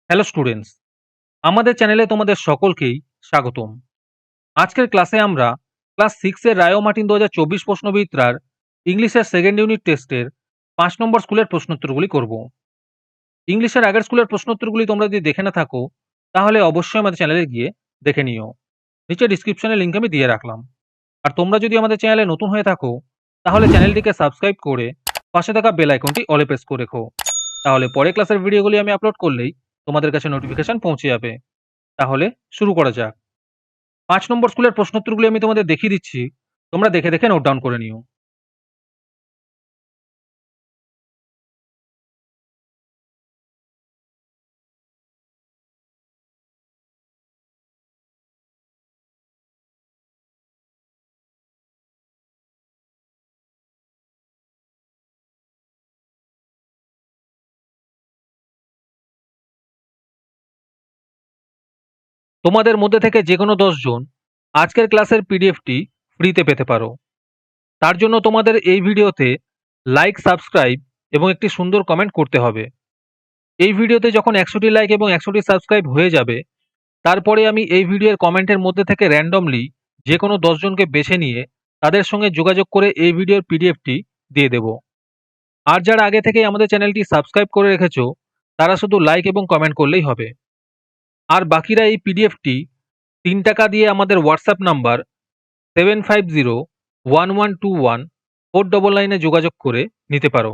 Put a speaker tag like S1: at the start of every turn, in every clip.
S1: Hello students, আমাদের চ্যানেলে তোমাদের সকলকেই স্বাগতম। আজকের ক্লাসে আমরা ক্লাস 6 এর রায় ও মার্টিন 2024 প্রশ্নবিত্রার ইংলিশের সেকেন্ড ইউনিট টেস্টের 5 নম্বর স্কুলের প্রশ্নোত্তরগুলি করব। ইংলিশের আগের স্কুলের প্রশ্নোত্তরগুলি তোমরা যদি দেখে না থাকো তাহলে অবশ্যই আমাদের চ্যানেলে গিয়ে দেখে নিও। নিচে ডিসক্রিপশনে লিংক আমি দিয়ে রাখলাম। আর তোমরা যদি আমাদের চ্যানেলে নতুন হয়ে থাকো তাহলে চ্যানেলটিকে সাবস্ক্রাইব করে পাশে থাকা বেল আইকনটি অলে প্রেস করে রেখো। তাহলে পরে ক্লাসের ভিডিওগুলি আমি আপলোড করলেই তোমাদের কাছে নোটিফিকেশন পৌঁছে যাবে। তাহলে শুরু করা যাক। 5 নম্বর স্কুলের প্রশ্নোত্তরগুলি আমি তোমাদের দেখিয়ে দিচ্ছি। তোমরা দেখে, দেখে নোট ডাউন করে নিও। তোমাদের মধ্যে থেকে যেকোনো 10 জন আজকের ক্লাসের পিডিএফটি ফ্রিতে পেতে পারো। তার জন্য তোমাদের এই ভিডিওতে লাইক, সাবস্ক্রাইব এবং একটি সুন্দর কমেন্ট করতে হবে। এই ভিডিওতে যখন 100টি লাইক এবং 100টি সাবস্ক্রাইব হয়ে যাবে, তারপরে আমি এই ভিডিওর কমেন্টের মধ্যে থেকে র্যান্ডমলি যেকোনো 10 জনকে বেছে নিয়ে তাদের সঙ্গে যোগাযোগ করে এই ভিডিওর পিডিএফটি দিয়ে দেব। আর যারা আগে থেকেই আমাদের চ্যানেলটি সাবস্ক্রাইব করে রেখেছো, তারা শুধু লাইক এবং কমেন্ট করলেই হবে। আর বাকিরা এই পিডিএফটি 3 টাকা দিয়ে আমাদের হোয়াটসঅ্যাপ নাম্বার 7501121499 এ যোগাযোগ করে নিতে পারো।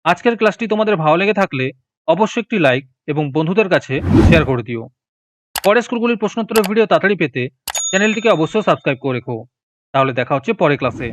S1: আজকের ক্লাসটি তোমাদের ভালো লেগে থাকলে অবশ্যই একটি লাইক এবং বন্ধুদের কাছে শেয়ার করে দিও। পরের স্কুলগুলির প্রশ্নোত্তরের ভিডিও তাড়াতাড়ি পেতে চ্যানেলটিকে অবশ্যই সাবস্ক্রাইব করে রেখো। তাহলে দেখা হচ্ছে পরের ক্লাসে।